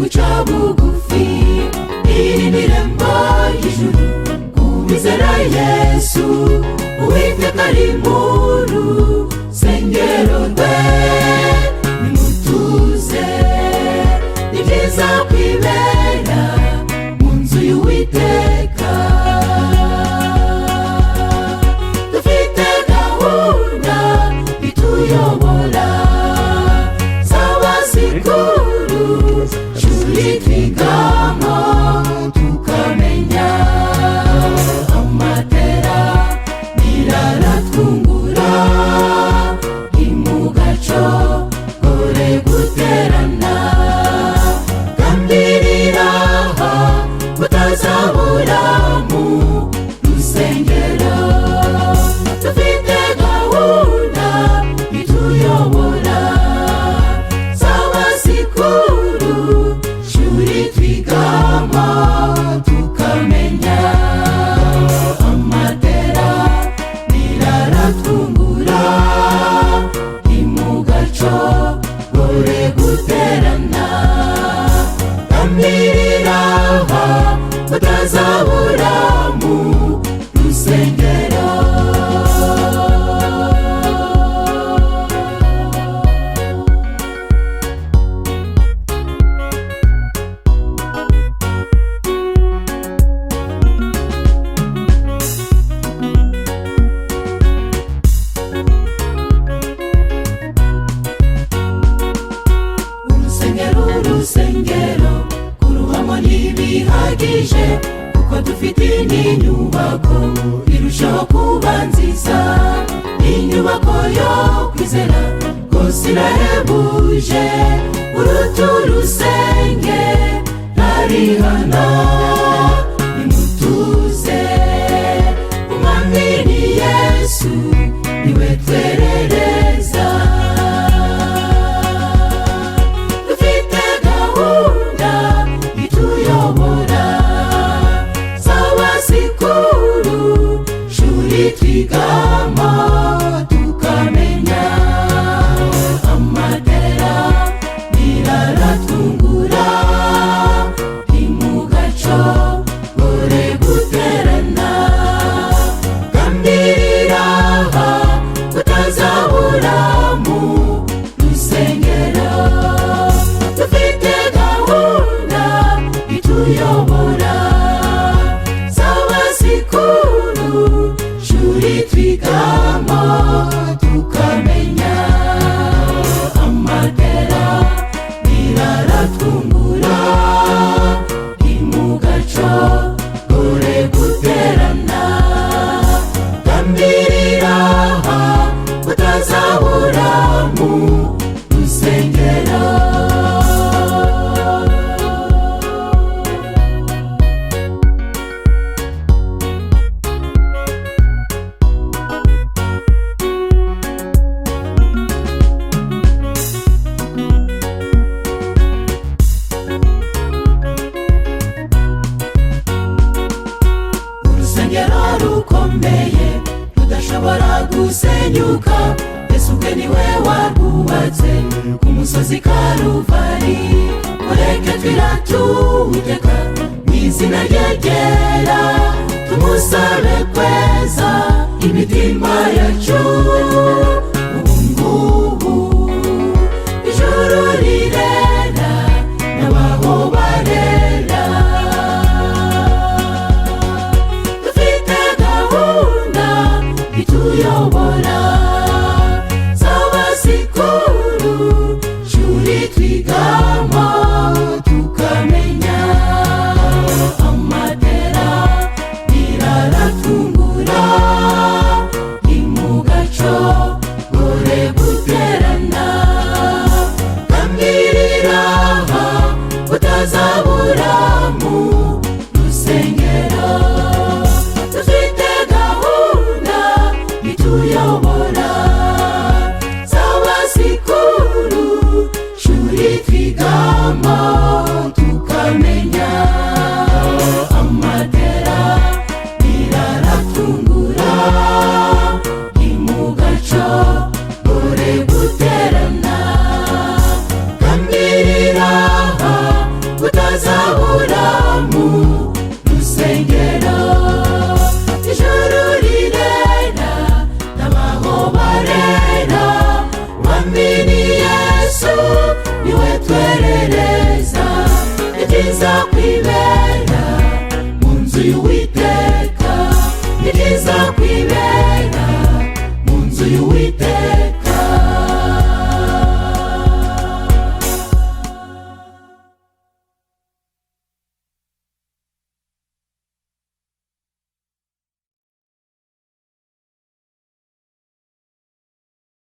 guca bugufi iri n'irembo y'ijuru kubizera Yesu Uwiteka ari mu rusengero rwe nimutuze ni byiza kwibera mu nzu y'Uwiteka dufite gahunda ituyobora z'abasikuru shuri twigamo tukamenya amatera niraratwungura imugaco gore guterana gambiriraha utazabura mu rusengero dufite gahunda ituyobora z'abasikuru shuri twigamo tukamenya amatera niraratwungura imugaco gore guterana gambiriraha utazabura mu rusengero urusengero kuruhamo ntibihagije kuko dufite n'inyubako irushaho kuba nziza inyubako yo kwizera rwose irahebuje uruta urusengero ari hano nimutuze umwami ni Yesu niwe twerereza dufite gahunda ituyobora z'abasikuru shuri twigamo tukamenya amatera niraratwungura imugaco gore guterana gambiriraha utazabura mu rusengero dufite gahunda ituyobora z'abasikuru shuri twigamo tukamenya amatera niraratwungura imugaco gore guterana gambiriraha utazabura mu rusengero urusengero rukomeye rudashobora gusenyuka Yesu ubwe niwe warwubatse ku musozi Karuvari mureke twirate Uwiteka mu izina rye ryera tumusabe kweza imitima yacu ubungubu ijuru rirera n'abaho barera dufite gahunda ituyobora z'abasikuru shuri twigamo tukamenya amatera niraratwungura imugaco gereza. Ni byiza kwibera mu nzu y'Uwiteka, ni byiza kwibera mu nzu y'Uwiteka.